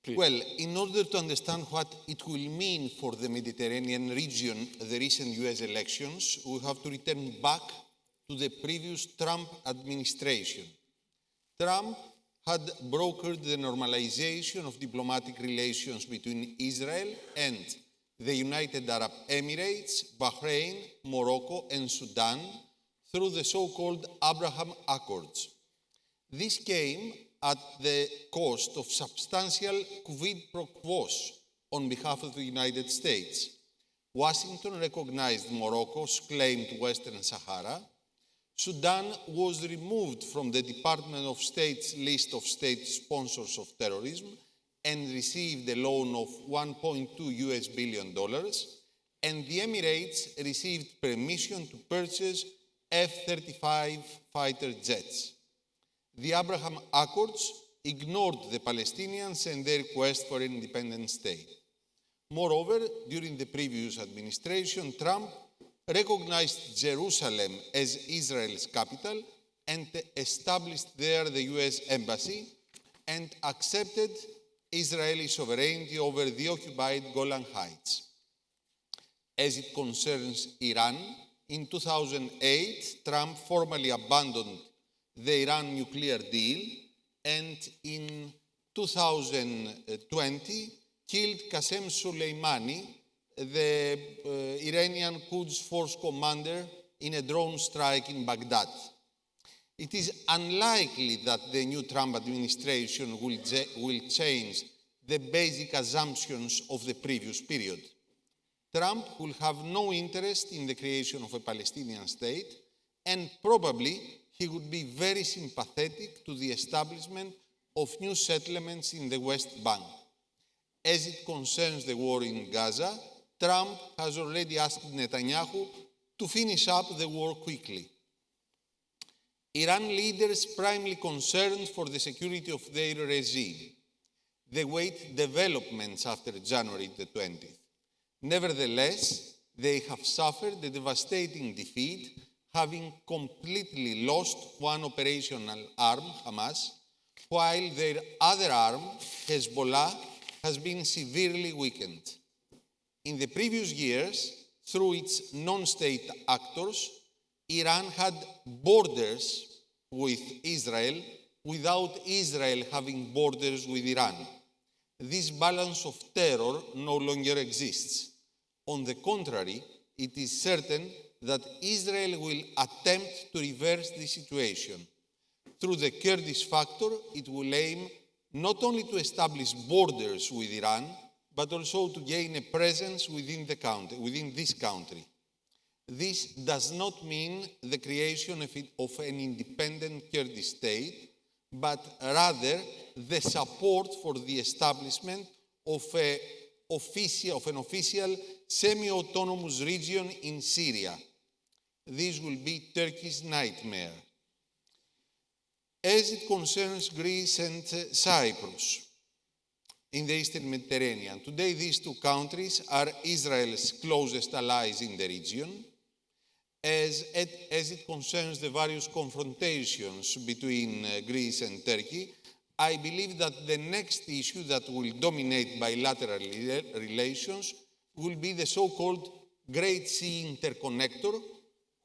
Please. Well, in order to understand what it will mean for the Mediterranean region, the recent US elections, we have to return back to the previous Trump administration. Trump had brokered the normalization of diplomatic relations between Israel and the United Arab Emirates, Bahrain, Morocco, and Sudan through the so-called Abraham Accords. This came at the cost of substantial quid pro quos on behalf of the United States. Washington recognized Morocco's claim to Western Sahara. Sudan was removed from the Department of State's list of state sponsors of terrorism and received a loan of $1.2 billion, and the Emirates received permission to purchase F-35 fighter jets. The Abraham Accords ignored the Palestinians and their quest for an independent state. Moreover, during the previous administration, Trump recognized Jerusalem as Israel's capital and established there the US embassy and accepted Israeli sovereignty over the occupied Golan Heights. As it concerns Iran, in 2008, Trump formally abandoned the Iran nuclear deal and in 2020 killed Qasem Soleimani, the Iranian Quds Force commander, in a drone strike in Baghdad. It is unlikely that the new Trump administration will change the basic assumptions of the previous period. Trump will have no interest in the creation of a Palestinian state, and probably he would be very sympathetic to the establishment of new settlements in the West Bank. As it concerns the war in Gaza, Trump has already asked Netanyahu to finish up the war quickly. Iran leaders primarily concerned for the security of their regime. They await developments after January the 20th. Nevertheless, they have suffered a devastating defeat, having completely lost one operational arm, Hamas, while their other arm, Hezbollah, has been severely weakened. In the previous years, through its non-state actors, Iran had borders with Israel without Israel having borders with Iran. This balance of terror no longer exists. On the contrary, it is certain that Israel will attempt to reverse the situation. Through the Kurdish factor, it will aim not only to establish borders with Iran, but also to gain a presence within this country. This does not mean the creation of an independent Kurdish state, but rather the support for the establishment of an official semi-autonomous region in Syria. This will be Turkey's nightmare. As it concerns Greece and Cyprus in the Eastern Mediterranean, today these two countries are Israel's closest allies in the region. As it concerns the various confrontations between Greece and Turkey, I believe that the next issue that will dominate bilateral relations will be the so-called Great Sea Interconnector,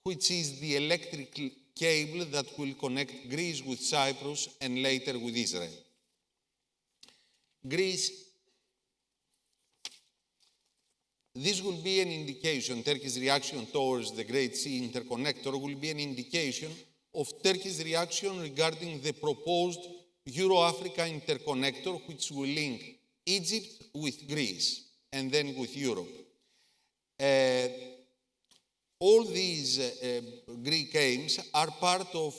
which is the electric cable that will connect Greece with Cyprus and later with Israel. This will be an indication, Turkey's reaction towards the Great Sea Interconnector will be an indication of Turkey's reaction regarding the proposed Euro-Africa Interconnector, which will link Egypt with Greece and then with Europe. All these Greek aims are part of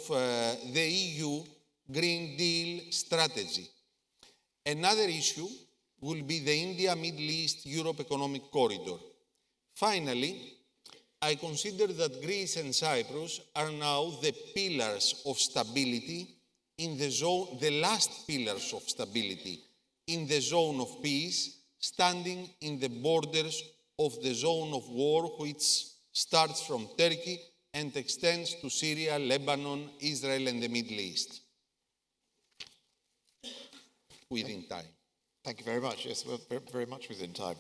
the EU Green Deal strategy. Another issue will be the India-Middle East-Europe Economic Corridor. Finally, I consider that Greece and Cyprus are now the pillars of stability in the zone, the last pillars of stability in the zone of peace, standing in the borders of the zone of war, which starts from Turkey and extends to Syria, Lebanon, Israel, and the Middle East within time. Thank you very much. Yes, we're very much within time.